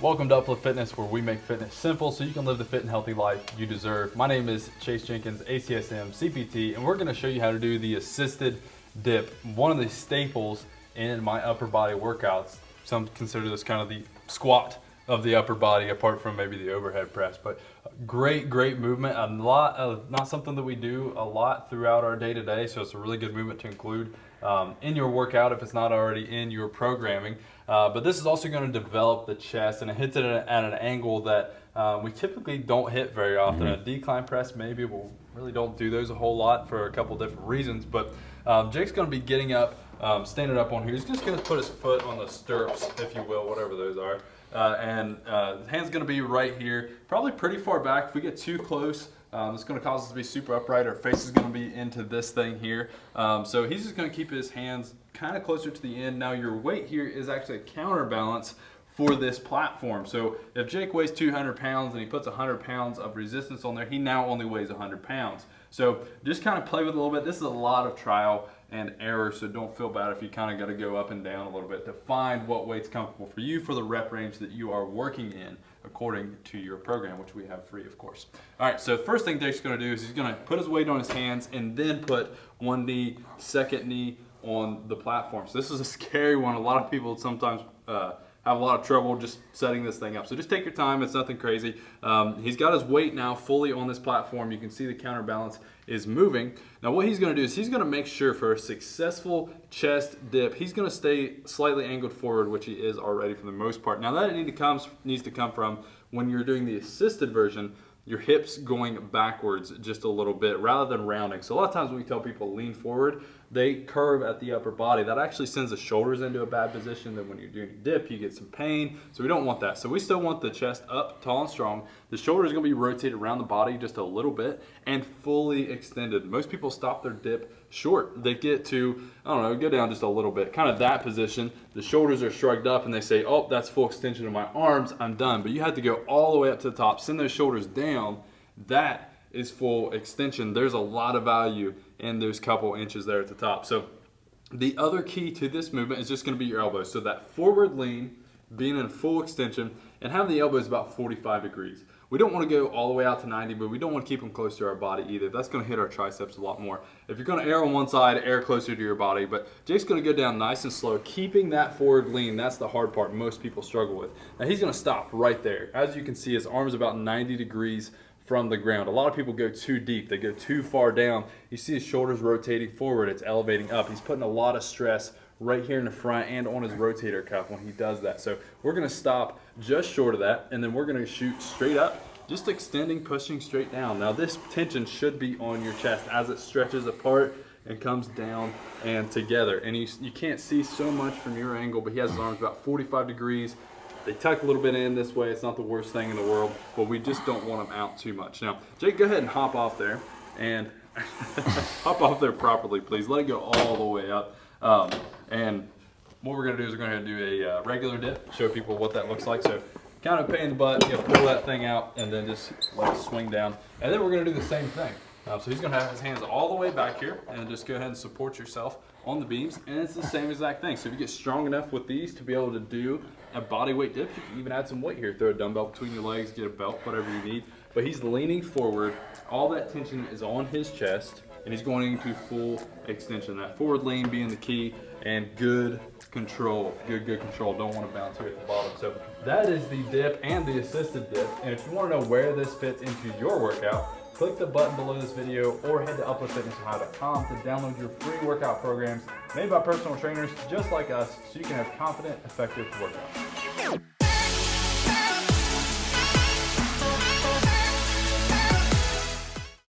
Welcome to Uplift Fitness, where we make fitness simple so you can live the fit and healthy life you deserve. My name is Chase Jenkins, ACSM, CPT, and we're going to show you how to do the assisted dip, one of the staples in my upper body workouts. Some consider this kind of the squat of the upper body, apart from maybe the overhead press. But great movement, not something that we do a lot throughout our day-to-day, so it's a really good movement to include in your workout if it's not already in your programming. But this is also going to develop the chest, and it hits it at an angle that we typically don't hit very often. A decline press, maybe we really don't do those a whole lot for a couple different reasons. But Jake's going to be getting up, standing up on here. He's just going to put his foot on the stirrups, if you will, whatever those are. His hand's going to be right here, probably pretty far back. If we get too close, it's going to cause us to be super upright. Our face is going to be into this thing here. So he's just going to keep his hands kind of closer to the end. Now your weight here is actually a counterbalance for this platform. So if Jake weighs 200 pounds and he puts 100 pounds of resistance on there, he now only weighs 100 pounds. So just kind of play with it a little bit. This is a lot of trial and error, so don't feel bad if you kind of got to go up and down a little bit to find what weight's comfortable for you for the rep range that you are working in according to your program, which we have free, of course. All right, so the first thing Jake's going to do is he's going to put his weight on his hands and then put one knee, second knee on the platform. So this is a scary one. A lot of people sometimes have a lot of trouble just setting this thing up. So just take your time, it's nothing crazy. He's got his weight now fully on this platform. You can see the counterbalance is moving. Now what he's gonna do is he's gonna make sure for a successful chest dip, he's gonna stay slightly angled forward, which he is already for the most part. Now that needs to come from when you're doing the assisted version, your hips going backwards just a little bit rather than rounding. So a lot of times when we tell people lean forward, they curve at the upper body. That actually sends the shoulders into a bad position. Then when you're doing a dip, you get some pain. So we don't want that. So we still want the chest up, tall and strong. The shoulders are gonna be rotated around the body just a little bit and fully extended. Most people stop their dip short. They get to, I don't know, go down just a little bit, kind of that position. The shoulders are shrugged up and they say, oh, that's full extension of my arms, I'm done. But you have to go all the way up to the top, send those shoulders down. That is full extension. There's a lot of value in those couple inches there at the top. So the other key to this movement is just gonna be your elbows. So that forward lean, being in full extension, and have the elbows about 45 degrees. We don't want to go all the way out to 90, but we don't want to keep them close to our body either. That's going to hit our triceps a lot more. If you're going to err on one side, err closer to your body, but Jake's going to go down nice and slow, keeping that forward lean. That's the hard part most people struggle with. Now he's going to stop right there. As you can see, his arm's about 90 degrees from the ground. A lot of people go too deep. They go too far down. You see his shoulders rotating forward. It's elevating up. He's putting a lot of stress right here in the front and on his rotator cuff when he does that. So we're gonna stop just short of that, and then we're gonna shoot straight up, just extending, pushing straight down. Now this tension should be on your chest as it stretches apart and comes down and together. And you can't see so much from your angle, but he has his arms about 45 degrees. They tuck a little bit in this way. It's not the worst thing in the world, but we just don't want them out too much. Now, Jake, go ahead and hop off there and hop off there properly, please. Let it go all the way up. And what we're gonna do is we're gonna do a regular dip, show people what that looks like. So kind of pain in the butt, you pull that thing out and then just let it swing down. And then we're gonna do the same thing. So he's gonna have his hands all the way back here and just go ahead and support yourself on the beams. And it's the same exact thing. So if you get strong enough with these to be able to do a body weight dip, you can even add some weight here. Throw a dumbbell between your legs, get a belt, whatever you need. But he's leaning forward. All that tension is on his chest, and he's going into full extension. That forward lean being the key, and good control. Good control. Don't want to bounce here at the bottom. So that is the dip and the assisted dip. And if you want to know where this fits into your workout, click the button below this video or head to upliftfitnessohio.com to download your free workout programs made by personal trainers just like us, so you can have confident, effective workouts.